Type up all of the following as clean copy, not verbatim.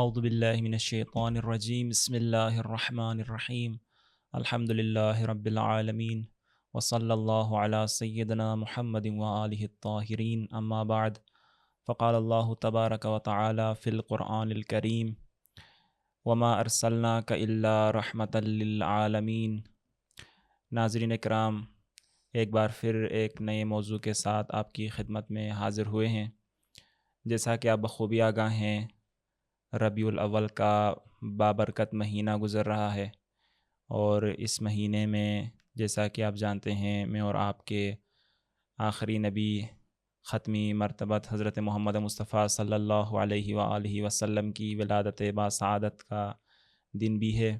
اعوذ باللہ من الشیطان الرجیم بسم اللہ الرحمن الرحیم الحمد للہ رب العالمین وصلی اللہ علی سیدنا محمد وآلہ الطاہرین اما بعد فقال اللہ تبارک وتعالی فی القرآن الکریم وما ارسلناک الا رحمۃ للعالمین۔ ناظرین اکرام، ایک بار پھر ایک نئے موضوع کے ساتھ آپ کی خدمت میں حاضر ہوئے ہیں۔ جیسا کہ آپ بخوبی آگاہ ہیں، ربیع الاول کا بابرکت مہینہ گزر رہا ہے، اور اس مہینے میں جیسا کہ آپ جانتے ہیں، میں اور آپ کے آخری نبی ختمی مرتبت حضرت محمد مصطفیٰ صلی اللہ علیہ وآلہ وسلم کی ولادت باسعادت کا دن بھی ہے۔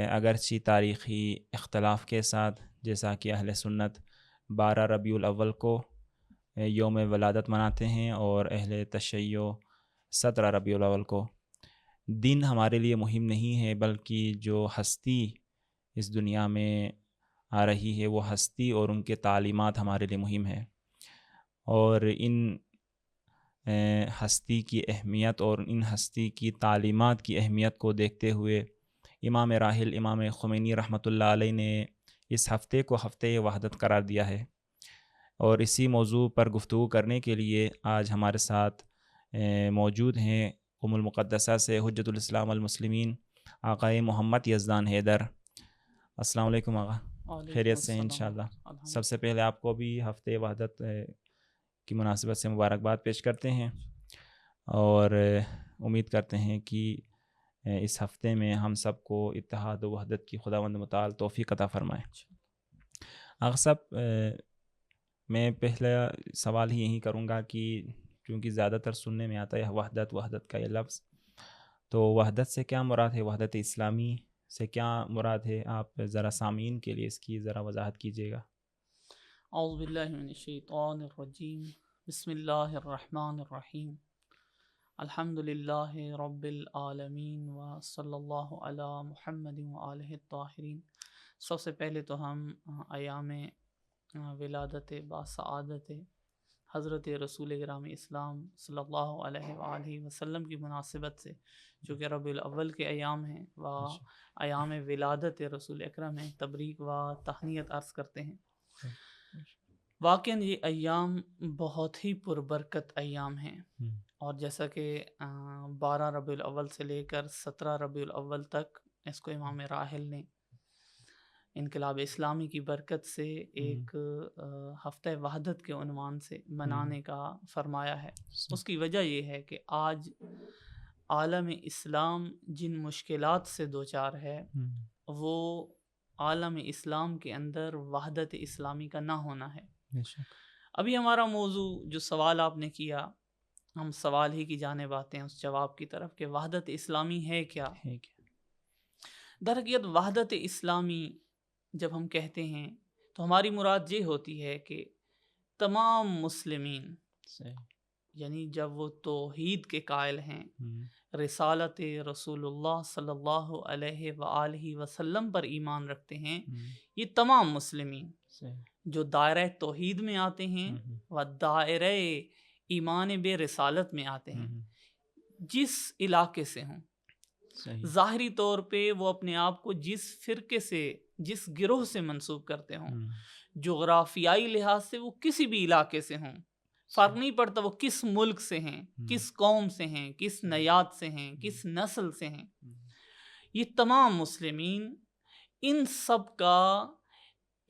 اگرچہ تاریخی اختلاف کے ساتھ، جیسا کہ اہل سنت 12 ربیع الاول کو یوم ولادت مناتے ہیں، اور اہل تشیع 17 ربیع الاول کو۔ دن ہمارے لیے مہم نہیں ہے، بلکہ جو ہستی اس دنیا میں آ رہی ہے وہ ہستی اور ان کے تعلیمات ہمارے لیے مہم ہے، اور ان ہستی کی اہمیت اور ان ہستی کی تعلیمات کی اہمیت کو دیکھتے ہوئے امام راحل امام خمینی رحمۃ اللہ علیہ نے اس ہفتے کو ہفتہ وحدت قرار دیا ہے، اور اسی موضوع پر گفتگو کرنے کے لیے آج ہمارے ساتھ موجود ہیں ام المقدسہ سے حجت الاسلام المسلمین آقا محمد یزدان حیدر۔ السلام علیکم آقا، خیریت سے ہیں انشاءاللہ؟ سب سے پہلے آپ کو بھی ہفتہ وحدت کی مناسبت سے مبارکباد پیش کرتے ہیں، اور امید کرتے ہیں کہ اس ہفتے میں ہم سب کو اتحاد و وحدت کی خداوند متعال توفیق عطا فرمائے۔ آقا صاحب، میں پہلا سوال ہی یہی کروں گا کہ کیونکہ زیادہ تر سننے میں آتا ہے وحدت وحدت کا یہ لفظ، تو وحدت سے کیا مراد ہے؟ وحدت اسلامی سے کیا مراد ہے؟ آپ ذرا سامعین کے لیے اس کی ذرا وضاحت کیجیے گا۔ اعوذ باللہ من الشیطان الرجیم، بسم اللہ الرحمن الرحیم، الحمد للہ رب العالمین وصلی اللہ علی محمد وآلہ الطاہرین۔ سب سے پہلے تو ہم ایام ولادت باسعادت حضرت رسول اکرم اسلام صلی اللہ علیہ وآلہ وسلم کی مناسبت سے، جو کہ ربیع الاول کے ایام ہیں و ایام ولادت رسول اکرم ہیں، تبریک و تہنیت عرض کرتے ہیں۔ واقعاً یہ ایام بہت ہی پربرکت ایام ہیں، اور جیسا کہ 12 ربیع الاول سے لے کر 17 ربیع الاول تک اس کو امام راحل نے انقلاب اسلامی کی برکت سے ایک ہفتہ وحدت کے عنوان سے منانے کا فرمایا ہے۔ اس کی وجہ یہ ہے کہ آج عالم اسلام جن مشکلات سے دوچار ہے، وہ عالم اسلام کے اندر وحدت اسلامی کا نہ ہونا ہے۔ ابھی ہمارا موضوع جو سوال آپ نے کیا، ہم سوال ہی کی جانب آتے ہیں اس جواب کی طرف کہ وحدت اسلامی ہے کیا؟ در حقیقت وحدت اسلامی جب ہم کہتے ہیں تو ہماری مراد یہ ہوتی ہے کہ تمام مسلمین، یعنی جب وہ توحید کے قائل ہیں، رسالت رسول اللہ صلی اللہ علیہ وآلہ وسلم پر ایمان رکھتے ہیں، یہ تمام مسلمین جو دائرہ توحید میں آتے ہیں و دائرہ ایمان بے رسالت میں آتے ہیں، جس علاقے سے ہوں، ظاہری طور پہ وہ اپنے آپ کو جس فرقے سے، جس گروہ سے منسوب کرتے ہوں، جغرافیائی لحاظ سے وہ کسی بھی علاقے سے ہوں، فرق نہیں پڑتا وہ کس ملک سے ہیں، کس قوم سے ہیں، کس نیات سے ہیں، کس نسل سے ہیں، یہ تمام مسلمین، ان سب کا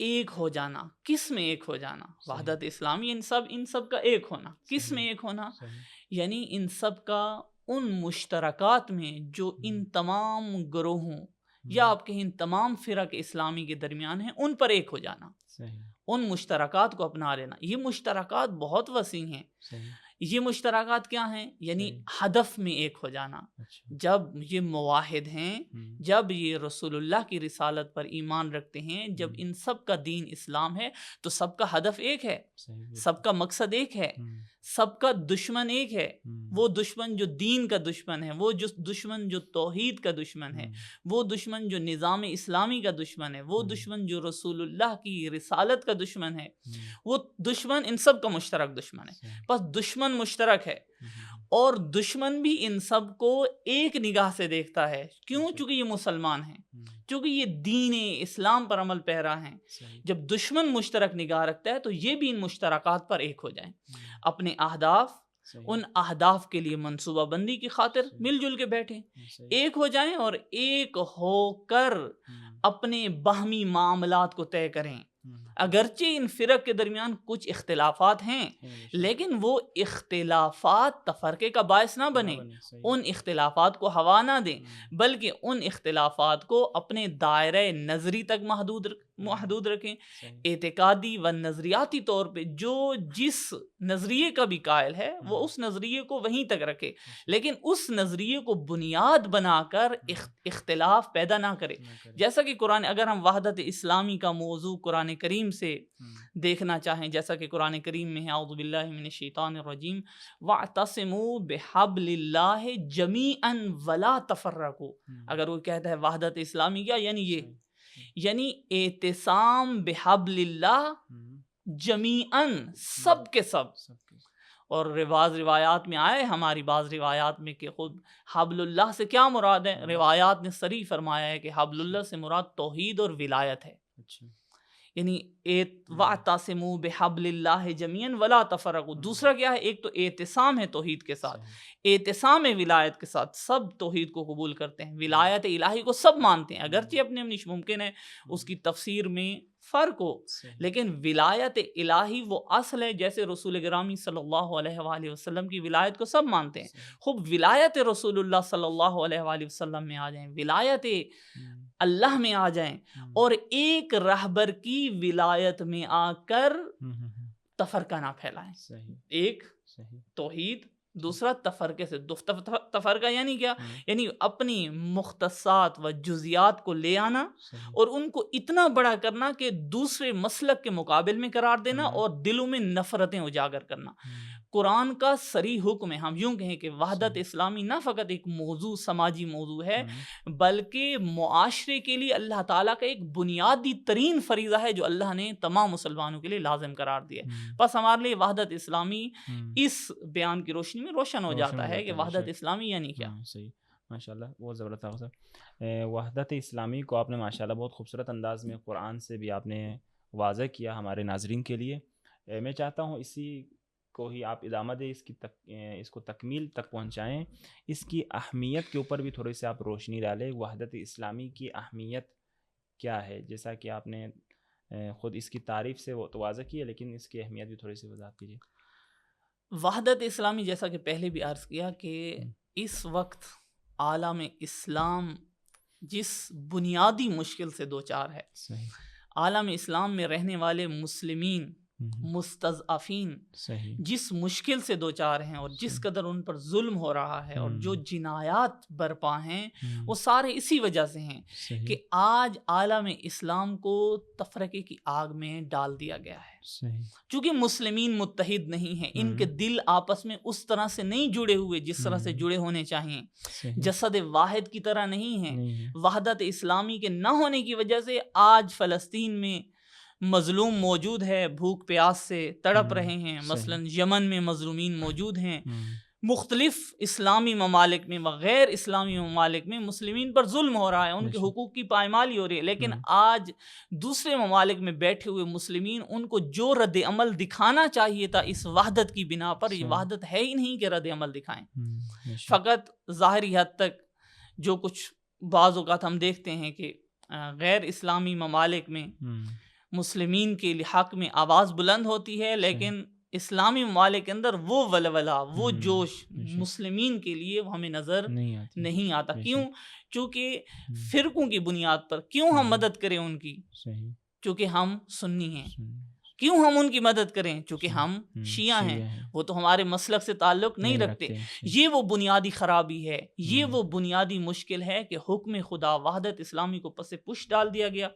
ایک ہو جانا، کس میں ایک ہو جانا، وحدت اسلامی ان سب کا ایک ہونا، کس میں ایک ہونا، یعنی ان سب کا ان مشترکات میں جو ان تمام گروہوں یا آپ کہیں ان تمام فرق اسلامی کے درمیان ہیں، ان پر ایک ہو جانا، ان مشترکات کو اپنا لینا۔ یہ مشترکات بہت وسیع ہیں۔ یہ مشترکات کیا ہیں؟ یعنی ہدف میں ایک ہو جانا۔ جب یہ موحد ہیں، جب یہ رسول اللہ کی رسالت پر ایمان رکھتے ہیں، جب ان سب کا دین اسلام ہے، تو سب کا ہدف ایک ہے، سب کا مقصد ایک ہے، سب کا دشمن ایک ہے۔ وہ دشمن جو دین کا دشمن ہے، وہ دشمن جو توحید کا دشمن ہے، وہ دشمن جو نظام اسلامی کا دشمن ہے، وہ دشمن جو رسول اللہ کی رسالت کا دشمن ہے، وہ دشمن ان سب کا مشترک دشمن ہے۔ بس دشمن دشمن مشترک ہے اور دشمن بھی ان سب کو ایک نگاہ سے دیکھتا ہے. کیوں؟ چونکہ یہ مسلمان ہیں, چونکہ یہ دین اسلام پر عمل پیرا ہیں. جب دشمن مشترک نگاہ رکھتا ہے تو یہ بھی ان مشترکات پر ایک ہو جائیں, اپنے اہداف, ان اہداف کے لیے منصوبہ بندی کی خاطر مل جل کے بیٹھیں, ایک ہو جائیں اور ایک ہو کر اپنے باہمی معاملات کو طے کریں. اگرچہ ان فرق کے درمیان کچھ اختلافات ہیں لیکن وہ اختلافات تفرقے کا باعث نہ بنے, ان اختلافات کو ہوا نہ دیں, بلکہ ان اختلافات کو اپنے دائرہ نظری تک محدود رکھیں. اعتقادی و نظریاتی طور پہ جو جس نظریے کا بھی قائل ہے وہ اس نظریے کو وہیں تک رکھے, لیکن اس نظریے کو بنیاد بنا کر اختلاف پیدا نہ کرے. جیسا کہ قرآن, اگر ہم وحدت اسلامی کا موضوع قرآن کریم سے دیکھنا چاہیں, جیسا کہ قرآن کریم میں ہے, اعوذ باللہ من الشیطان الرجیم, وَاعْتَصِمُوا بِحَبْلِ اللَّهِ جَمِيعًا وَلَا تَفَرَّقُوا. اگر وہ کہتا ہے وحدت اسلامی کیا, یعنی یہ, یعنی اعتصام بحبل اللہ جمیعاً, سب کے سب. اور بعض روایات میں آئے, ہماری بعض روایات میں, کہ خود حبل اللہ سے کیا مراد ہے. روایات نے صریح فرمایا ہے کہ حبل اللہ سے مراد توحید اور ولایت ہے. یعنی وَاعْتَصِمُوا بِحَبْلِ اللَّهِ جَمِيعًا وَلَا تَفَرَّقُوا. دوسرا کیا ہے, ایک تو اعتصام ہے توحید کے ساتھ, اعتصام ہے ولایت کے ساتھ. سب توحید کو قبول کرتے ہیں, ولایت الہی کو سب مانتے ہیں, اگرچہ اپنے ممکن ہے اس کی تفسیر میں فرق ہو, لیکن ولایت الہی وہ اصل ہے. جیسے رسول گرامی صلی اللہ علیہ وآلہ وسلم کی ولایت کو سب مانتے ہیں, خوب ولایت رسول اللہ صلی اللہ علیہ وآلہ وسلم میں آ جائیں, ولایت اللہ میں آ جائیں, اور ایک رہبر کی ولایت میں آ کر تفرقہ نہ پھیلائیں. ایک توحید, دوسرا تفرقے سے. تفرقہ یعنی کیا, یعنی اپنی مختصات و جزیات کو لے آنا اور ان کو اتنا بڑا کرنا کہ دوسرے مسلک کے مقابل میں قرار دینا اور دلوں میں نفرتیں اجاگر کرنا. قرآن کا صریح حکم ہے, ہم یوں کہیں کہ وحدت اسلامی نہ فقط ایک موضوع, سماجی موضوع ہے, بلکہ معاشرے کے لیے اللہ تعالیٰ کا ایک بنیادی ترین فریضہ ہے جو اللہ نے تمام مسلمانوں کے لیے لازم قرار دیا. بس ہمارے لیے وحدت اسلامی اس بیان کی روشنی میں روشن ہو جاتا ہے کہ وحدت اسلامی یعنی کیا. صحیح, ماشاءاللہ, بہت زبردست ہے. وحدت اسلامی کو آپ نے ماشاءاللہ بہت خوبصورت انداز میں قرآن سے بھی آپ نے واضح کیا ہمارے ناظرین کے لیے. میں چاہتا ہوں اسی کو ہی آپ ادامہ دیں, اس کو تکمیل تک پہنچائیں, اس کی اہمیت کے اوپر بھی تھوڑی سی آپ روشنی ڈالیں. وحدت اسلامی کی اہمیت کیا ہے, جیسا کہ آپ نے خود اس کی تعریف سے وہ تو واضح کی ہے, لیکن اس کی اہمیت بھی تھوڑی سی وضاحت کیجیے. وحدت اسلامی, جیسا کہ پہلے بھی عرض کیا کہ اس وقت عالم اسلام جس بنیادی مشکل سے دوچار ہے, عالم اسلام میں رہنے والے مسلمین مستضعفین جس مشکل سے دوچار ہیں اور جس قدر ان پر ظلم ہو رہا ہے اور جو جنایات برپا ہیں, وہ سارے اسی وجہ سے ہیں کہ آج عالم اسلام کو تفرقے کی آگ میں ڈال دیا گیا ہے. چونکہ مسلمین متحد نہیں ہیں, ان کے دل آپس میں اس طرح سے نہیں جڑے ہوئے جس طرح سے جڑے ہونے چاہیے, جسد واحد کی طرح نہیں ہیں. وحدت اسلامی کے نہ ہونے کی وجہ سے آج فلسطین میں مظلوم موجود ہے, بھوک پیاس سے تڑپ رہے ہیں. مثلا یمن میں مظلومین موجود ہیں. مختلف اسلامی ممالک میں و غیر اسلامی ممالک میں مسلمین پر ظلم ہو رہا ہے, ان کے حقوق کی پائمالی ہو رہی ہے, لیکن آج دوسرے ممالک میں بیٹھے ہوئے مسلمین ان کو جو رد عمل دکھانا چاہیے تھا اس وحدت کی بنا پر, یہ وحدت ہے ہی نہیں کہ رد عمل دکھائیں. فقط ظاہری حد تک جو کچھ بعض اوقات ہم دیکھتے ہیں کہ غیر اسلامی ممالک میں مسلمین کے حق میں آواز بلند ہوتی ہے, لیکن اسلامی ممالک کے اندر وہ ولولہ, وہ جوش مسلمین کے لیے ہمیں نظر نہیں آتا. کیوں؟ چونکہ فرقوں کی بنیاد پر. کیوں ہم مدد کریں ان کی؟ چونکہ ہم سنی ہیں. کیوں ہم ان کی مدد کریں؟ چونکہ ہم شیعہ ہیں. وہ تو ہمارے مسلک سے تعلق نہیں رکھتے. یہ وہ بنیادی خرابی ہے, یہ وہ بنیادی مشکل ہے کہ حکم خدا وحدت اسلامی کو پس پش ڈال دیا گیا.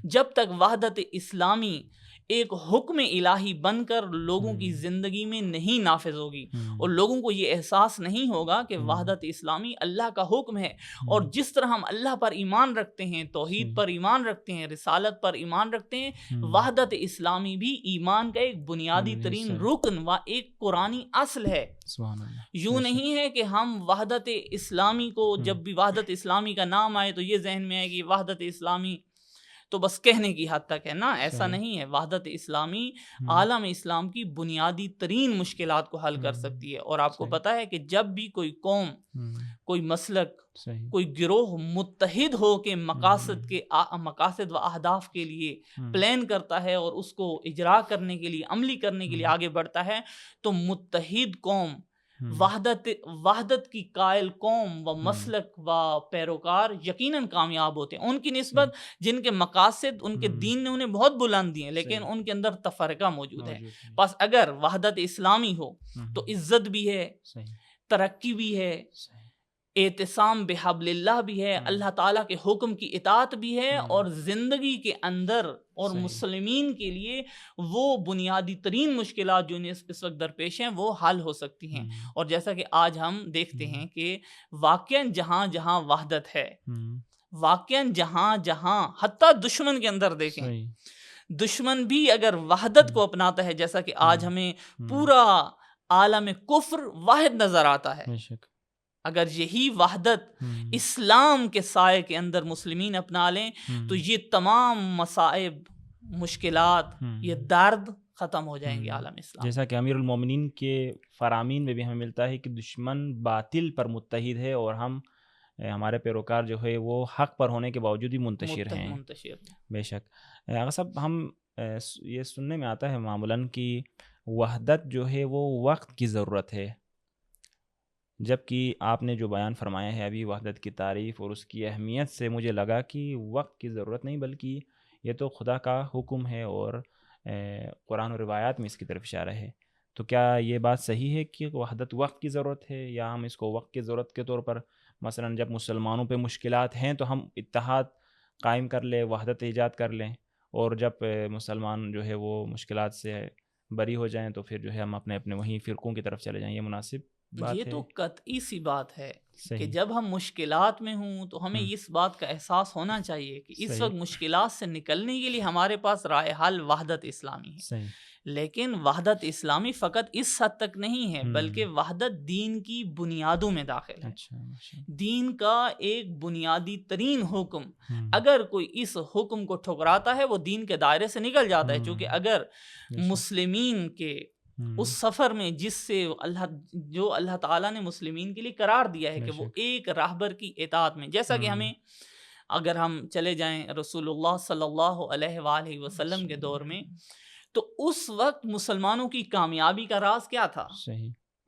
جب تک وحدت اسلامی ایک حکم الہی بن کر لوگوں کی زندگی میں نہیں نافذ ہوگی، اور لوگوں کو یہ احساس نہیں ہوگا کہ وحدت اسلامی اللہ کا حکم ہے، اور جس طرح ہم اللہ پر ایمان رکھتے ہیں، توحید پر ایمان رکھتے ہیں، رسالت پر ایمان رکھتے ہیں، وحدت اسلامی بھی ایمان کا ایک بنیادی ترین رکن و ایک قرآنی اصل ہے۔ یوں نہیں ہے کہ ہم وحدت اسلامی کو، جب بھی وحدت اسلامی کا نام آئے تو یہ ذہن میں آئے کہ وحدت اسلامی تو بس کہنے کی حد تک ہے نا، ایسا نہیں ہے۔ وحدت اسلامی عالم اسلام کی بنیادی ترین مشکلات کو حل کر سکتی ہے، اور آپ کو پتہ ہے کہ جب بھی کوئی قوم، کوئی مسلک، کوئی گروہ متحد ہو کے مقاصد و اہداف کے لیے پلان کرتا ہے اور اس کو اجرا کرنے کے لیے، عملی کرنے کے لیے آگے بڑھتا ہے، تو متحد قوم، وحدت کی قائل قوم و مسلک و پیروکار یقیناً کامیاب ہوتے ہیں۔ ان کی نسبت جن کے مقاصد ان کے دین نے انہیں بہت بلند دیے ہیں، لیکن ان کے اندر تفرقہ موجود ہے۔ بس اگر وحدت اسلامی ہو تو عزت بھی ہے، ترقی بھی ہے، اعتصام بحبل اللہ بھی ہے، اللہ تعالیٰ کے حکم کی اطاعت بھی ہے، اور زندگی کے اندر اور مسلمین کے لیے وہ بنیادی ترین مشکلات جو اس وقت درپیش ہیں وہ حل ہو سکتی ہیں۔ اور جیسا کہ آج ہم دیکھتے ہیں کہ واقعاً جہاں جہاں وحدت ہے، واقعاً جہاں جہاں حتیٰ دشمن کے اندر دیکھیں، دشمن بھی اگر وحدت کو اپناتا ہے، جیسا کہ آج ہمیں پورا عالم کفر واحد نظر آتا ہے، اگر یہی وحدت اسلام کے سائے کے اندر مسلمین اپنا لیں تو یہ تمام مصائب، مشکلات، یہ درد ختم ہو جائیں گے عالم اسلام۔ جیسا کہ امیر المومنین کے فرامین میں بھی ہمیں ملتا ہے کہ دشمن باطل پر متحد ہے، اور ہمارے پیروکار جو ہے وہ حق پر ہونے کے باوجود بھی منتشر ہیں۔ بے شک آغا صاحب، ہم یہ سننے میں آتا ہے معمولاً کہ وحدت جو ہے وہ وقت کی ضرورت ہے، جبکہ آپ نے جو بیان فرمایا ہے ابھی وحدت کی تعریف اور اس کی اہمیت سے مجھے لگا کہ وقت کی ضرورت نہیں، بلکہ یہ تو خدا کا حکم ہے، اور قرآن و روایات میں اس کی طرف اشارہ ہے۔ تو کیا یہ بات صحیح ہے کہ وحدت وقت کی ضرورت ہے، یا ہم اس کو وقت کی ضرورت کے طور پر مثلاً جب مسلمانوں پہ مشکلات ہیں تو ہم اتحاد قائم کر لیں، وحدت ایجاد کر لیں، اور جب مسلمان جو ہے وہ مشکلات سے بری ہو جائیں تو پھر جو ہے ہم اپنے وہیں فرقوں کی طرف چلے جائیں، یہ مناسب بات ہے؟ یہ تو قطعی سی بات ہے کہ جب ہم مشکلات میں ہوں تو ہمیں اس بات کا احساس ہونا چاہیے کہ اس وقت مشکلات سے نکلنے کے لیے ہمارے پاس راہ حل وحدت اسلامی ہے۔ لیکن وحدت اسلامی فقط اس حد تک نہیں ہے، بلکہ وحدت دین کی بنیادوں میں داخل ہے۔ دین کا ایک بنیادی ترین حکم، اگر کوئی اس حکم کو ٹھکراتا ہے وہ دین کے دائرے سے نکل جاتا ہے، چونکہ اگر مسلمین کے اس سفر میں جس سے اللہ تعالیٰ نے مسلمین کے لیے قرار دیا ہے کہ وہ ایک راہبر کی اطاعت میں، جیسا کہ ہمیں اگر ہم چلے جائیں رسول اللہ صلی اللہ علیہ وآلہ وسلم کے دور میں، تو اس وقت مسلمانوں کی کامیابی کا راز کیا تھا؟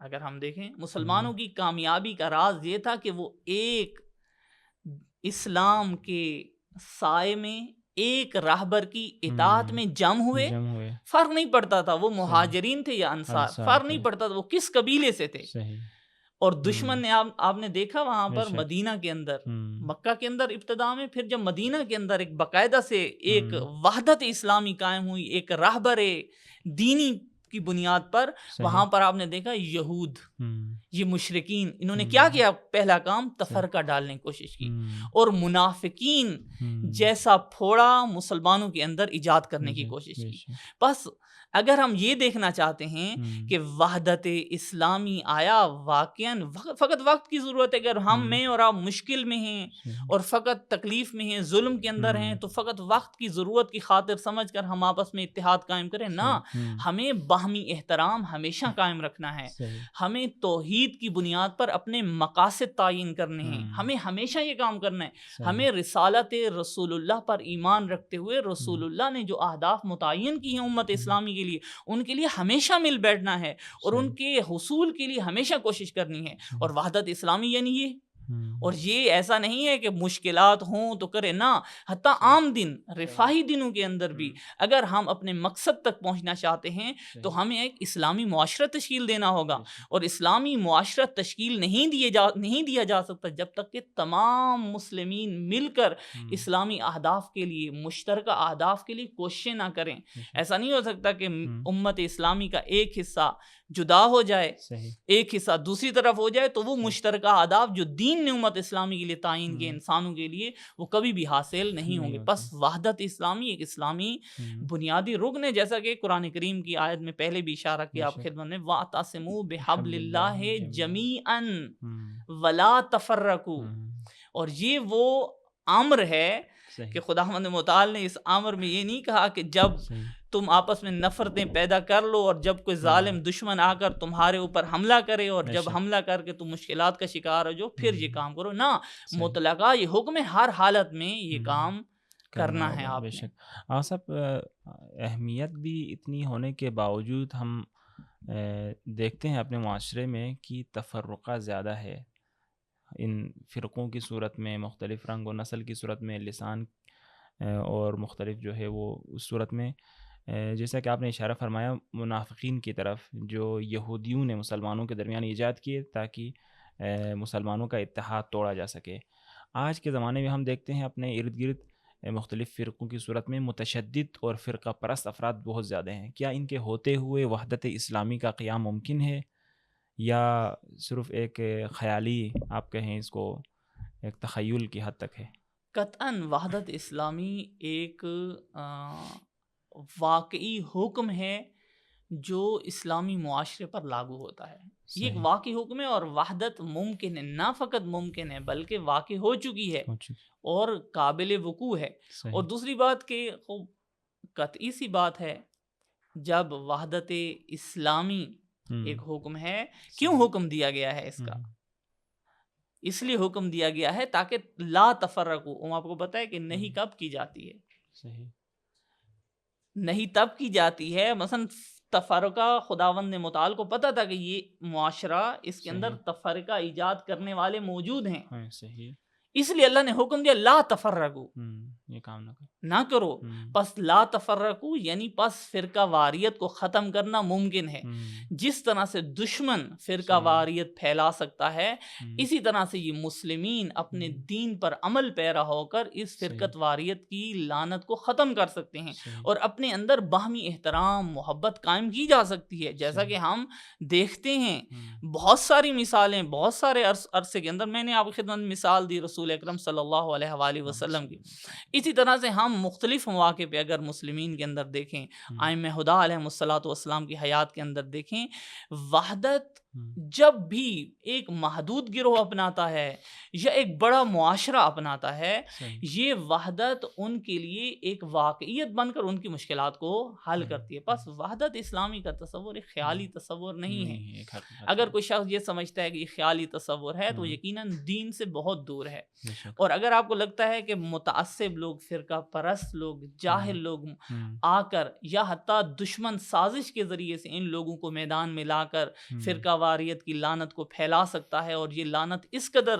اگر ہم دیکھیں مسلمانوں کی کامیابی کا راز یہ تھا کہ وہ ایک اسلام کے سائے میں ایک راہبر کی اطاعت میں جم ہوئے، فرق نہیں پڑتا تھا وہ مہاجرین تھے یا انصار، فرق نہیں پڑتا تھا وہ کس قبیلے سے تھے۔ اور دشمن نے آپ نے دیکھا وہاں پر مدینہ کے اندر، مکہ کے اندر ابتدا میں، پھر جب مدینہ کے اندر ایک باقاعدہ سے ایک وحدت اسلامی قائم ہوئی، ایک راہبر دینی کی بنیاد پر، وہاں پر آپ نے دیکھا یہود، یہ مشرکین، انہوں نے کیا کیا؟ پہلا کام تفرقہ ڈالنے کی کوشش کی، اور منافقین جیسا پھوڑا مسلمانوں کے اندر ایجاد کرنے کی کوشش کی۔ بس اگر ہم یہ دیکھنا چاہتے ہیں کہ وحدت اسلامی آیا واقعاً فقط وقت کی ضرورت ہے، اگر ہم میں اور آپ مشکل میں ہیں اور فقط تکلیف میں ہیں، ظلم کے اندر ہیں، تو فقط وقت کی ضرورت کی خاطر سمجھ کر ہم آپس میں اتحاد قائم کریں نہ، ہمیں باہمی احترام ہمیشہ قائم رکھنا ہے، ہمیں توحید کی بنیاد پر اپنے مقاصد تعین کرنے ہیں، ہمیں ہمیشہ یہ کام کرنا ہے، ہمیں رسالت رسول اللہ پر ایمان رکھتے ہوئے رسول اللہ نے جو اہداف متعین کی ہیں امت اسلامی کے لیے، ان کے لیے ہمیشہ مل بیٹھنا ہے، اور ان کے حصول کے لیے ہمیشہ کوشش کرنی ہے۔ اور وحدت اسلامی یعنی یہ اور یہ ایسا نہیں ہے کہ مشکلات ہوں تو کرے نہ، حتیٰ عام دن رفاہی دنوں کے اندر بھی اگر ہم اپنے مقصد تک پہنچنا چاہتے ہیں تو ہمیں ایک اسلامی معاشرہ تشکیل دینا ہوگا، اور اسلامی معاشرہ تشکیل نہیں دیا جا سکتا جب تک کہ تمام مسلمین مل کر اسلامی اہداف کے لیے، مشترکہ اہداف کے لیے کوششیں نہ کریں۔ ایسا نہیں ہو سکتا کہ امت اسلامی کا ایک حصہ جدا ہو جائے، ایک حصہ دوسری طرف ہو جائے، تو وہ مشترکہ اہداف جو دین نے امت اسلامی کے لیے تعین کیے انسانوں کے لیے، وہ کبھی بھی حاصل نہیں ہوں گے۔ بس وحدت اسلامی ایک اسلامی بنیادی رکن ہے، جیسا کہ قرآن کریم کی آیت میں پہلے بھی اشارہ کیا آپ خدمت میں، وَاعْتَصِمُوا بِحَبْلِ اللَّهِ جَمِيعًا وَلَا تَفَرَّقُوا، اور یہ وہ امر ہے کہ خداوند متعال نے اس امر میں یہ نہیں کہا کہ جب تم آپس میں نفرتیں پیدا کر لو اور جب کوئی ظالم دشمن آ کر تمہارے اوپر حملہ کرے اور جب حملہ کر کے تم مشکلات کا شکار ہو جو پھر یہ کام کرو، نہ، مطلقہ یہ حکم ہے ہر حالت میں یہ کام کرنا ہے آپ نے۔ صاحب اہمیت بھی اتنی ہونے کے باوجود ہم دیکھتے ہیں اپنے معاشرے میں کہ تفرقہ زیادہ ہے، ان فرقوں کی صورت میں، مختلف رنگ و نسل کی صورت میں، لسان اور مختلف جو ہے وہ اس صورت میں، جیسا کہ آپ نے اشارہ فرمایا منافقین کی طرف جو یہودیوں نے مسلمانوں کے درمیان ایجاد کیے تاکہ مسلمانوں کا اتحاد توڑا جا سکے۔ آج کے زمانے میں ہم دیکھتے ہیں اپنے ارد گرد مختلف فرقوں کی صورت میں متشدد اور فرقہ پرست افراد بہت زیادہ ہیں۔ کیا ان کے ہوتے ہوئے وحدت اسلامی کا قیام ممکن ہے، یا صرف ایک خیالی آپ کہیں اس کو ایک تخیل کی حد تک ہے؟ قطعاً وحدت اسلامی ایک واقعی حکم ہے جو اسلامی معاشرے پر لاگو ہوتا ہے، یہ ایک واقعی حکم ہے، اور وحدت ممکن ہے، نہ فقط ممکن ہے بلکہ واقع ہو چکی ہے اور قابل وقوع ہے۔ اور دوسری بات کہ قطعی سی بات ہے، جب وحدت اسلامی ایک حکم ہے، کیوں حکم دیا گیا ہے اس کا؟ اس لیے حکم دیا گیا ہے تاکہ لا تفرقوا، آپ کو پتہ ہے کہ نہیں کب کی جاتی ہے، نہیں تب کی جاتی ہے، مثلا تفرقہ خداوند نے متعال کو پتہ تھا کہ یہ معاشرہ اس کے اندر تفرقہ ایجاد کرنے والے موجود ہیں، اس لیے اللہ نے حکم دیا لا تفرقوا، یہ کام نہ کرو۔ پس لا تفرقوا یعنی پس فرقہ واریت کو ختم کرنا ممکن ہے۔ جس طرح سے دشمن فرقہ واریت پھیلا سکتا ہے، اسی طرح سے یہ مسلمین اپنے دین پر عمل پیرا ہو کر اس فرقت واریت کی لعنت کو ختم کر سکتے ہیں، اور اپنے اندر باہمی احترام محبت قائم کی جا سکتی ہے، جیسا کہ ہم دیکھتے ہیں بہت ساری مثالیں، بہت سارے عرصے کے اندر، میں نے آپ کی خدمت میں مثال دی رسول اکرم صلی اللہ علیہ وآلہ وسلم کی۔ اسی طرح سے ہم مختلف مواقع پہ اگر مسلمین کے اندر دیکھیں، ائمہ خدا علیہ الصلوۃ والسلام کی حیات کے اندر دیکھیں، وحدت جب بھی ایک محدود گروہ اپناتا ہے یا ایک بڑا معاشرہ اپناتا ہے، یہ وحدت ان کے لیے ایک واقعیت بن کر ان کی مشکلات کو حل کرتی ہے۔ پس وحدت اسلامی کا تصور ایک خیالی تصور نہیں ہے۔ اگر کوئی شخص یہ سمجھتا ہے کہ یہ خیالی تصور ہے تو یقیناً دین سے بہت دور ہے، اور اگر آپ کو لگتا ہے کہ متعصب لوگ، فرقہ پرست لوگ، جاہل لوگ آ کر یا حتیٰ دشمن سازش کے ذریعے سے ان لوگوں کو میدان میں لا کر فرقہ واریت کی لعنت کو پھیلا سکتا ہے، اور یہ لعنت اس قدر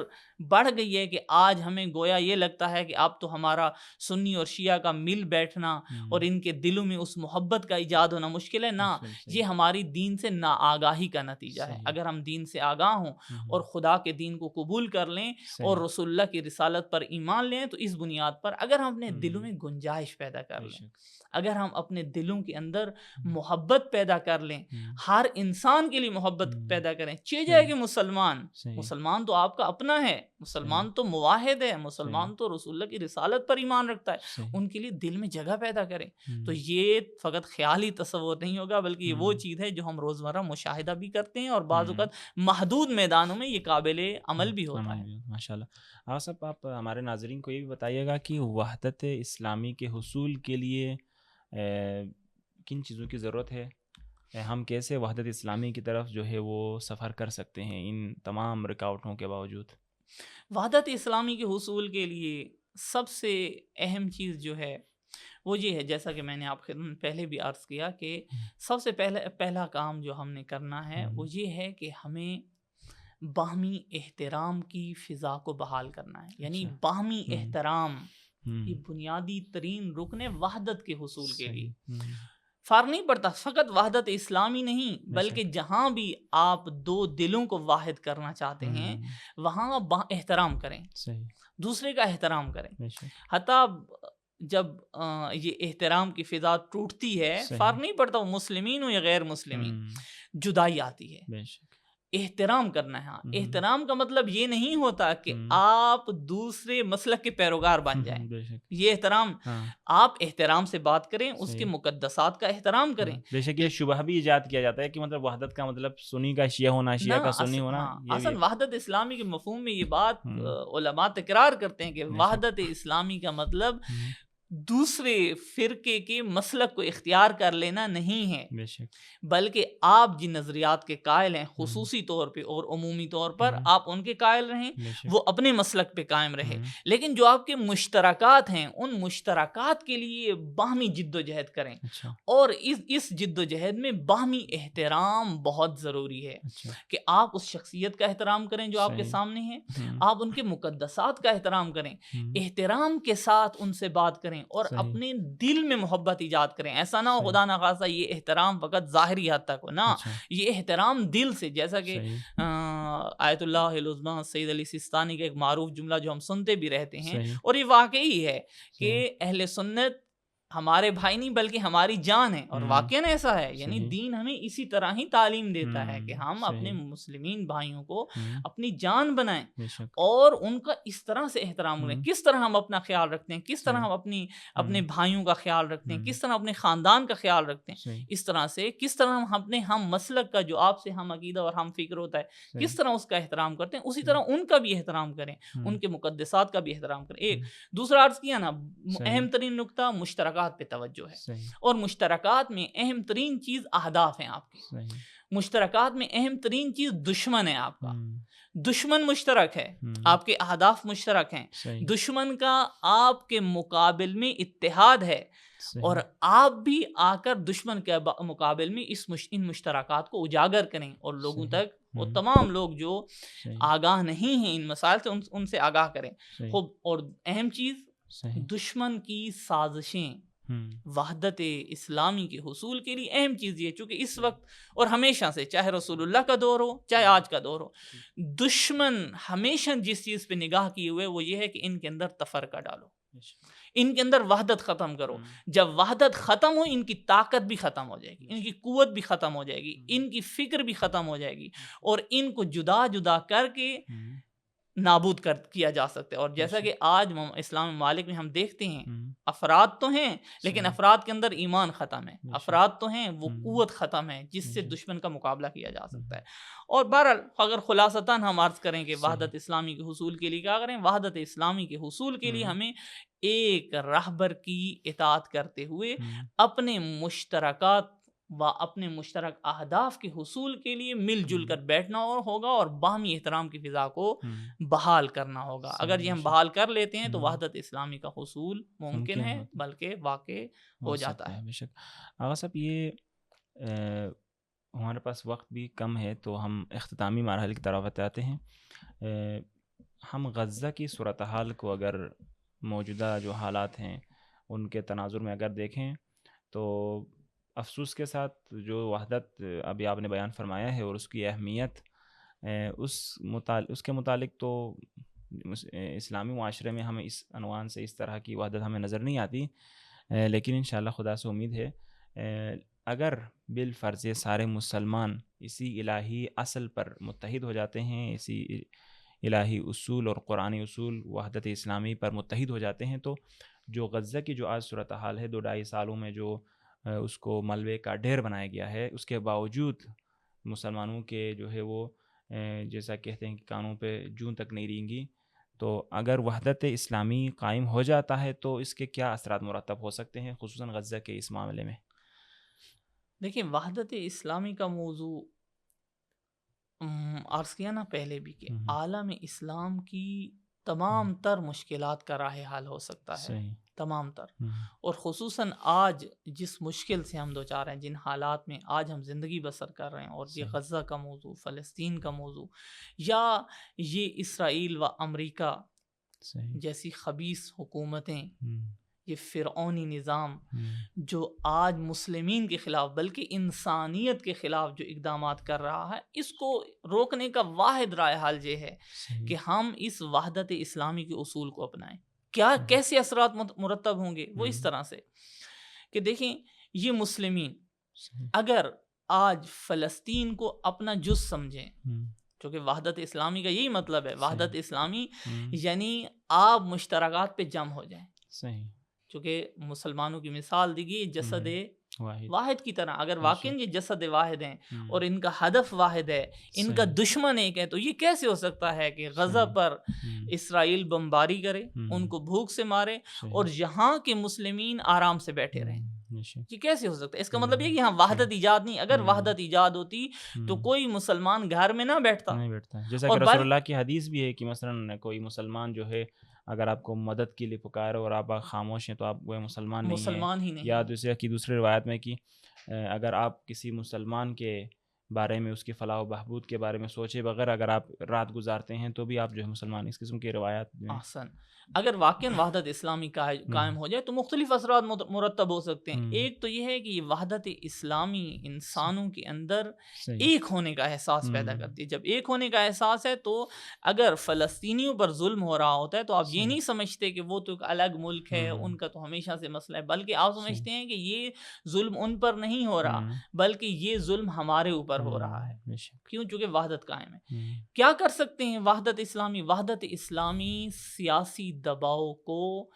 بڑھ گئی ہے کہ آج ہمیں گویا یہ لگتا ہے کہ اب تو ہمارا سنی اور شیعہ کا مل بیٹھنا اور ان کے دلوں میں اس محبت کا ایجاد ہونا مشکل ہے۔ نہ، یہ ہماری دین سے نا آگاہی کا نتیجہ ہے۔ اگر ہم دین سے آگاہ ہوں اور خدا کے دین کو قبول کر لیں اور رسول اللہ کی رسالت پر ایمان لیں، تو اس بنیاد پر اگر ہم اپنے دلوں میں گنجائش پیدا کر لیں، اگر ہم اپنے دلوں کے اندر محبت پیدا کر لیں، ہر انسان کے لیے محبت پیدا کریں، چاہے جائے کہ مسلمان تو آپ کا اپنا ہے، مسلمان تو موحد ہے، مسلمان تو رسول اللہ کی رسالت پر ایمان رکھتا ہے، ان کے لیے دل میں جگہ پیدا کریں، تو یہ فقط خیالی تصور نہیں ہوگا بلکہ یہ وہ چیز ہے جو ہم روزمرہ مشاہدہ بھی کرتے ہیں، اور بعض اوقات محدود میدانوں میں یہ قابل عمل بھی ہوتا ہے۔ ماشاءاللہ۔ صاحب آپ ہمارے ناظرین کو یہ بھی بتائیے گا کہ وحدت اسلامی کے حصول کے لیے کن چیزوں کی ضرورت ہے، ہم کیسے وحدت اسلامی کی طرف جو ہے وہ سفر کر سکتے ہیں ان تمام رکاوٹوں کے باوجود؟ وحدت اسلامی کے حصول کے لیے سب سے اہم چیز جو ہے وہ یہ ہے، جیسا کہ میں نے آپ کو پہلے بھی عرض کیا کہ سب سے پہلا کام جو ہم نے کرنا ہے وہ یہ ہے کہ ہمیں باہمی احترام کی فضا کو بحال کرنا ہے. یعنی اچھا. باہمی ہم، احترام ہم، یہ بنیادی ترین رکن ہے وحدت کے حصول کے لیے. صحیح. ہم، فرق نہیں پڑتا فقط وحدت اسلامی نہیں، بے بلکہ شک. جہاں بھی آپ دو دلوں کو واحد کرنا چاہتے ہیں ہم، وہاں احترام کریں، صحیح. دوسرے کا احترام کریں. بے شک. حتیٰ جب یہ احترام کی فضا ٹوٹتی ہے، صحیح. فرق نہیں پڑتا وہ مسلمین ہو یا غیر مسلمین، ہم، جدائی آتی ہے. بے شک. احترام کرنا ہے. ہاں، ہم، احترام کا مطلب یہ نہیں ہوتا کہ ہم، آپ دوسرے مسلک کے پیروکار بن جائیں. بے شک. یہ احترام، ہاں. آپ احترام سے بات کریں، اس کے صحیح. مقدسات کا احترام کریں. بے شک. یہ شبہ بھی ایجاد کیا جاتا ہے کہ مطلب وحدت کا مطلب سنی کا شیعہ ہونا، شیعہ کا سنی ہونا. یہ اصل بھی وحدت اسلامی کے مفہوم میں یہ بات ہم، علماء تکرار کرتے ہیں کہ بے شک. وحدت اسلامی کا مطلب ہم، دوسرے فرقے کے مسلک کو اختیار کر لینا نہیں ہے، بے شک. بلکہ آپ جن نظریات کے قائل ہیں خصوصی طور پہ اور عمومی طور پر ہم، آپ ان کے قائل رہیں، بے شک. وہ اپنے مسلک پہ قائم رہے. ہم، لیکن جو آپ کے مشترکات ہیں ان مشترکات کے لیے باہمی جد و جہد کریں، اچھا. اور اس جد و جہد میں باہمی احترام بہت ضروری ہے. اچھا. کہ آپ اس شخصیت کا احترام کریں جو آپ کے صحیح. سامنے ہے، ہم، آپ ان کے مقدسات کا احترام کریں، ہم، احترام کے ساتھ ان سے بات کریں اور صحیح. اپنے دل میں محبت ایجاد کریں. ایسا نہ ہو صحیح. خدا نخواستہ یہ احترام فقط ظاہری حد تک ہو، نہ، اچھا. یہ احترام دل سے. جیسا کہ صحیح. آیت اللہ العظمیٰ سید علی سیستانی کا ایک معروف جملہ جو ہم سنتے بھی رہتے ہیں، صحیح. اور یہ واقعی ہے کہ صحیح. اہل سنت ہمارے بھائی نہیں بلکہ ہماری جان ہے، اور ہم، واقعاً ایسا ہے. یعنی صحیح. دین ہمیں اسی طرح ہی تعلیم دیتا ہے کہ ہم اپنے صحیح. مسلمین بھائیوں کو ہم، اپنی جان بنائیں بے شک. اور ان کا اس طرح سے احترام کریں. ہم، کس طرح ہم اپنا خیال رکھتے ہیں، کس طرح صحیح. ہم اپنے ہم، بھائیوں کا خیال رکھتے ہیں، ہم، کس طرح اپنے خاندان کا خیال رکھتے ہیں، صحیح. اس طرح سے کس طرح ہم اپنے ہم مسلک کا جو آپ سے ہم عقیدہ اور ہم فکر ہوتا ہے صحیح. کس طرح اس کا احترام کرتے ہیں، اسی صحیح. طرح ان کا بھی احترام کریں، ہم، ان کے مقدسات کا بھی احترام کریں. ایک ہم، دوسرا عرض کیا نا، صحیح. اہم ترین نقطہ مشترکات پہ توجہ ہے. صحیح. اور مشترکات میں اہم ترین چیز اہداف ہیں آپ کے. صحیح. مشترکات میں اہم ترین چیز دشمن ہے آپ کا. ہم، دشمن مشترک ہے، ہم، آپ کے اہداف مشترک ہیں. صحیح. دشمن کا آپ کے مقابل میں اتحاد ہے، اور صحیح. آپ بھی آ کر دشمن کے مقابل میں ان مشترکات کو اجاگر کریں اور لوگوں صحیح. تک، اور ہم، تمام لوگ جو صحیح. آگاہ نہیں ہیں ان مسائل سے ان سے آگاہ کریں. صحیح. خوب. اور اہم چیز صحیح. دشمن کی سازشیں ہم، وحدت اسلامی کے حصول کے لیے اہم چیز یہ، چونکہ اس وقت اور ہمیشہ سے، چاہے رسول اللہ کا دور ہو چاہے آج کا دور ہو، دشمن ہمیشہ جس چیز پہ نگاہ کیے ہوئے وہ یہ ہے کہ ان کے اندر تفرقہ ڈالو، ان کے اندر وحدت ختم کرو. جب وحدت ختم ہو ان کی طاقت بھی ختم ہو جائے گی، ان کی قوت بھی ختم ہو جائے گی، ان کی فکر بھی ختم ہو جائے گی، اور ان کو جدا جدا کر کے ہم، نابود کیا جا سکتا ہے. اور جیسا کہ آج اسلامی ممالک میں ہم دیکھتے ہیں، ہم، افراد تو ہیں لیکن صحیح. افراد کے اندر ایمان ختم ہے، بے شک. افراد تو ہیں وہ ہم، قوت ختم ہے جس سے بے شک. دشمن کا مقابلہ کیا جا سکتا ہے. اور بہرحال اگر خلاصتاً ہم عرض کریں کہ صحیح. وحدت اسلامی کے حصول کے لیے کیا کریں، وحدت اسلامی کے حصول کے لیے ہم، ہمیں ایک رہبر کی اطاعت کرتے ہوئے ہم، اپنے مشترکات و اپنے مشترک اہداف کے حصول کے لیے مل جل کر بیٹھنا ہوگا اور باہمی احترام کی فضا کو ہم، بحال کرنا ہوگا. صحیح. اگر یہ بے ہم شک. بحال کر لیتے ہیں تو ہم، وحدت اسلامی کا حصول ممکن ہے، ہوتا بلکہ واقع ہو جاتا ہے. بے شک. آغا صاحب، یہ ہمارے پاس وقت بھی کم ہے تو ہم اختتامی مرحلے کی طرف آتے ہیں. ہم غزہ کی صورتحال کو اگر موجودہ جو حالات ہیں ان کے تناظر میں اگر دیکھیں تو افسوس کے ساتھ جو وحدت ابھی آپ نے بیان فرمایا ہے اور اس کی اہمیت، اس کے متعلق تو اسلامی معاشرے میں ہمیں اس عنوان سے اس طرح کی وحدت ہمیں نظر نہیں آتی. لیکن انشاءاللہ خدا سے امید ہے اگر بالفرض سارے مسلمان اسی الہی اصل پر متحد ہو جاتے ہیں، اسی الہی اصول اور قرآنی اصول وحدت اسلامی پر متحد ہو جاتے ہیں، تو جو غزہ کی جو آج صورتحال ہے 2-2.5 سالوں میں جو اس کو ملبے کا ڈھیر بنایا گیا ہے، اس کے باوجود مسلمانوں کے جو ہے وہ جیسا کہتے ہیں کہ کانوں پہ جون تک نہیں رینگی. تو اگر وحدت اسلامی قائم ہو جاتا ہے تو اس کے کیا اثرات مرتب ہو سکتے ہیں خصوصاً غزہ کے اس معاملے میں؟ دیکھیں، وحدت اسلامی کا موضوع عرض کیا نا پہلے بھی کہ عالم اسلام کی تمام تر مشکلات کا راہ حل ہو سکتا ہے، صحیح. تمام تر. اور خصوصاً آج جس مشکل سے ہم دوچار ہیں، جن حالات میں آج ہم زندگی بسر کر رہے ہیں، اور یہ غزہ کا موضوع، فلسطین کا موضوع، یا یہ اسرائیل و امریکہ جیسی خبیث حکومتیں، یہ فرعونی نظام جو آج مسلمین کے خلاف بلکہ انسانیت کے خلاف جو اقدامات کر رہا ہے، اس کو روکنے کا واحد رائے حل یہ ہے کہ ہم اس وحدت اسلامی کے اصول کو اپنائیں. کیسے اثرات مرتب ہوں گے؟ وہ اس طرح سے کہ دیکھیں، یہ مسلمین اگر آج فلسطین کو اپنا جز سمجھیں، کیونکہ وحدت اسلامی کا یہی مطلب ہے، وحدت اسلامی یعنی آپ مشترکات پہ جم ہو جائیں. صحیح. چونکہ مسلمانوں کی مثال دی گئی جسد واحد کی طرح. اگر واقعی یہ جسد واحد ہیں اور ان کا ہدف واحد ہے، ان کا دشمن ایک ہے، تو یہ کیسے ہو سکتا ہے کہ غزہ پر اسرائیل بمباری کرے، ان کو بھوک سے مارے، اور یہاں کے مسلمین آرام سے بیٹھے رہیں؟ یہ کیسے ہو سکتا ہے؟ اس کا مطلب یہ کہ یہاں وحدت ایجاد نہیں. اگر وحدت ایجاد ہوتی تو کوئی مسلمان گھر میں نہ بیٹھتا. جیسا کہ رسول اللہ کی حدیث بھی ہے کہ مثلا کوئی مسلمان جو ہے اگر آپ کو مدد کے لیے پکارے اور آپ خاموش ہیں تو آپ وہ مسلمان ہی نہیں. یا دوسری روایت میں کہ اگر آپ کسی مسلمان کے بارے میں، اس کی فلاح و بہبود کے بارے میں سوچے بغیر اگر آپ رات گزارتے ہیں تو بھی آپ جو ہے مسلمان. اس قسم کی روایات احسن. اگر واقعاً وحدت اسلامی قائم ہو جائے تو مختلف اثرات مرتب ہو سکتے ہیں. ایک تو یہ ہے کہ یہ وحدت اسلامی انسانوں کے اندر ایک ہونے کا احساس پیدا کرتی ہے. جب ایک ہونے کا احساس ہے تو اگر فلسطینیوں پر ظلم ہو رہا ہوتا ہے تو آپ یہ نہیں سمجھتے کہ وہ تو ایک الگ ملک ہے، ان کا تو ہمیشہ سے مسئلہ ہے، بلکہ آپ سمجھتے ہیں کہ یہ ظلم ان پر نہیں ہو رہا بلکہ یہ ظلم ہمارے اوپر ہو رہا ہے. کیوں؟ چونکہ وحدت قائم ہے. کیا کر سکتے ہیں وحدت اسلامی؟ وحدت اسلامی سیاسی دباؤ کو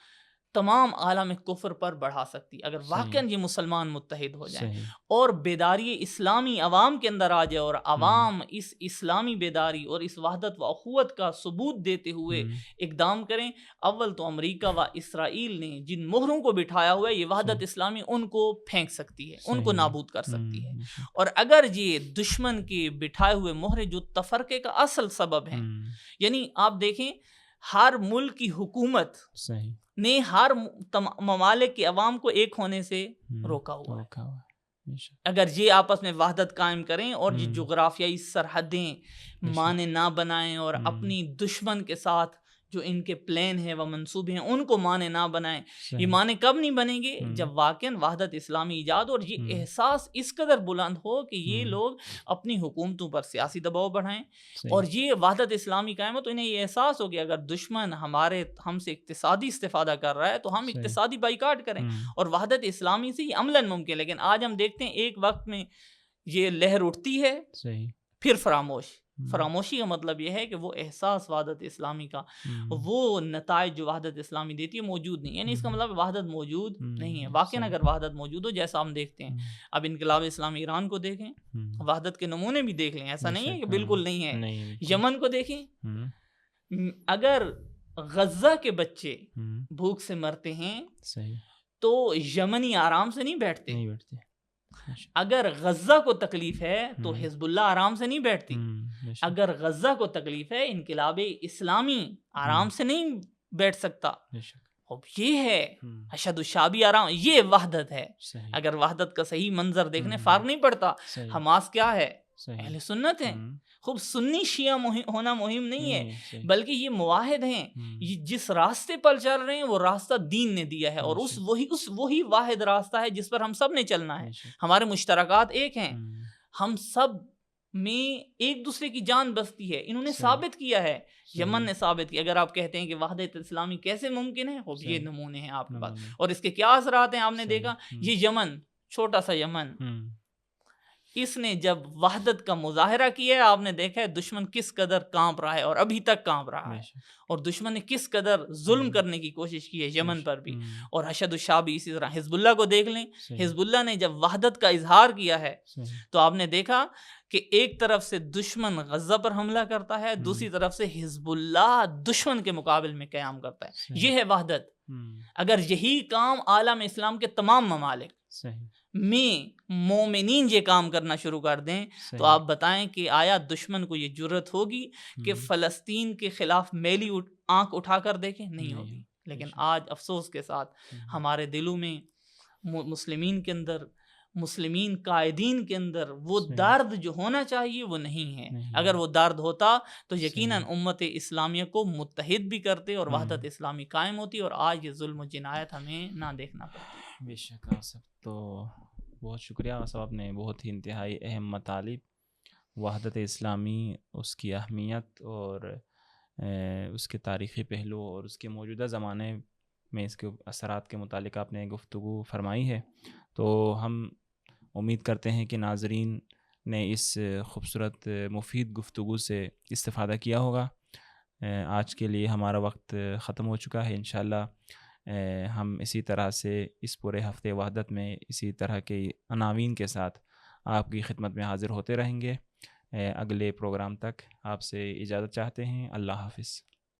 تمام عالم کفر پر بڑھا سکتی اگر واقعاً یہ مسلمان متحد ہو جائیں اور بیداری اسلامی عوام کے اندر آ جائے، اور عوام اس اسلامی بیداری اور اس وحدت و اخوت کا ثبوت دیتے ہوئے اقدام کریں. اول تو امریکہ و اسرائیل نے جن مہروں کو بٹھایا ہوا ہے، یہ وحدت اسلامی ان کو پھینک سکتی ہے، ان کو نابود کر سکتی ہے. اور اگر یہ دشمن کے بٹھائے ہوئے مہرے جو تفرقے کا اصل سبب ہیں، یعنی آپ دیکھیں ہر ملک کی حکومت نے ہر ممالک کے عوام کو ایک ہونے سے روکا ہوا ہے. اگر یہ آپس میں وحدت قائم کریں اور یہ جغرافیائی سرحدیں مانے نہ بنائیں اور اپنی دشمن کے ساتھ جو ان کے پلان ہیں و منصوبے ہیں ان کو مانے نہ بنائیں، یہ مانے کب نہیں بنیں گے؟ جب واقعاً وحدت اسلامی ایجاد اور یہ احساس اس قدر بلند ہو کہ یہ لوگ اپنی حکومتوں پر سیاسی دباؤ بڑھائیں، اور یہ وحدت اسلامی قائم ہو تو انہیں یہ احساس ہو کہ اگر دشمن ہم سے اقتصادی استفادہ کر رہا ہے تو ہم اقتصادی بائیکاٹ کریں. اور وحدت اسلامی سے یہ عملاً ممکن ہے. لیکن آج ہم دیکھتے ہیں ایک وقت میں یہ لہر اٹھتی ہے پھر فراموشی کا مطلب یہ ہے کہ وہ احساس وحدت اسلامی کا، وہ نتائج جو وحدت اسلامی دیتی ہے موجود نہیں. یعنی اس کا مطلب وحدت موجود نہیں ہے. واقعاً اگر وحدت موجود ہو، جیسا ہم دیکھتے ہیں اب انقلاب اسلامی ایران کو دیکھیں، وحدت کے نمونے بھی دیکھ لیں، ایسا نہیں ہے کہ بالکل نہیں ہے. یمن کو دیکھیں، اگر غزہ کے بچے بھوک سے مرتے ہیں تو یمنی آرام سے نہیں بیٹھتے. اگر غزہ کو تکلیف ہے تو حزب اللہ آرام سے نہیں بیٹھتی. اگر غزہ کو تکلیف ہے انقلاب اسلامی آرام سے نہیں بیٹھ سکتا. یہ ہے اشد الشعبی آرام، یہ وحدت ہے. اگر وحدت کا صحیح منظر دیکھنے فرق نہیں پڑتا حماس کیا ہے، اہل سنت ہیں. خوب سنی شیعہ ہونا مہم نہیں ہے، بلکہ یہ موحد ہیں. یہ جس راستے پر چل رہے ہیں وہ راستہ دین نے دیا ہے، اور وہی واحد راستہ ہے جس پر ہم سب نے چلنا ہے. ہمارے مشترکات ایک ہیں، ہم سب میں ایک دوسرے کی جان بستی ہے. انہوں نے ثابت کیا ہے، یمن نے ثابت کیا. اگر آپ کہتے ہیں کہ وحدت اسلامی کیسے ممکن ہے، یہ نمونے ہیں آپ کے پاس. اور اس کے کیا اثرات ہیں آپ نے دیکھا. یہ یمن، چھوٹا سا یمن، اس نے جب وحدت کا مظاہرہ کیا ہے آپ نے دیکھا ہے دشمن کس قدر کانپ رہا ہے، اور ابھی تک کانپ رہا ہے. اور دشمن نے کس قدر ظلم کرنے کی کوشش کی ہے یمن پر بھی. اور حشد الشعبی اسی طرح. حزب اللہ کو دیکھ لیں، حزب اللہ نے جب وحدت کا اظہار کیا ہے تو آپ نے دیکھا کہ ایک طرف سے دشمن غزہ پر حملہ کرتا ہے، دوسری طرف سے حزب اللہ دشمن کے مقابل میں قیام کرتا ہے. یہ ہے وحدت. اگر یہی کام عالم اسلام کے تمام ممالک میں مومنین یہ کام کرنا شروع کر دیں تو صحیح۔ آپ بتائیں کہ آیا دشمن کو یہ جرت ہوگی کہ ہم، فلسطین کے خلاف میلی آنکھ اٹھا کر دیکھیں؟ نہیں نہیں ہوگی. بے لیکن شک۔ آج افسوس کے ساتھ ہمارے دلوں میں مسلمین کے اندر، مسلمین قائدین کے اندر وہ صحیح، درد جو ہونا چاہیے وہ نہیں ہے. نہیں اگر ہے، وہ درد ہوتا تو یقیناً صحیح۔ امت اسلامیہ کو متحد بھی کرتے اور ہم، وحدت اسلامی قائم ہوتی اور آج یہ ظلم و جنایت ہمیں نہ دیکھنا پڑتی. بے شک آصف، تو بہت شکریہ آصف، آپ نے بہت ہی انتہائی اہم مطالب، وحدت اسلامی، اس کی اہمیت اور اس کے تاریخی پہلو اور اس کے موجودہ زمانے میں اس کے اثرات کے متعلق آپ نے گفتگو فرمائی ہے. تو ہم امید کرتے ہیں کہ ناظرین نے اس خوبصورت مفید گفتگو سے استفادہ کیا ہوگا. آج کے لیے ہمارا وقت ختم ہو چکا ہے. انشاءاللہ ہم اسی طرح سے اس پورے ہفتے وحدت میں اسی طرح کے عناوین کے ساتھ آپ کی خدمت میں حاضر ہوتے رہیں گے. اگلے پروگرام تک آپ سے اجازت چاہتے ہیں. اللہ حافظ.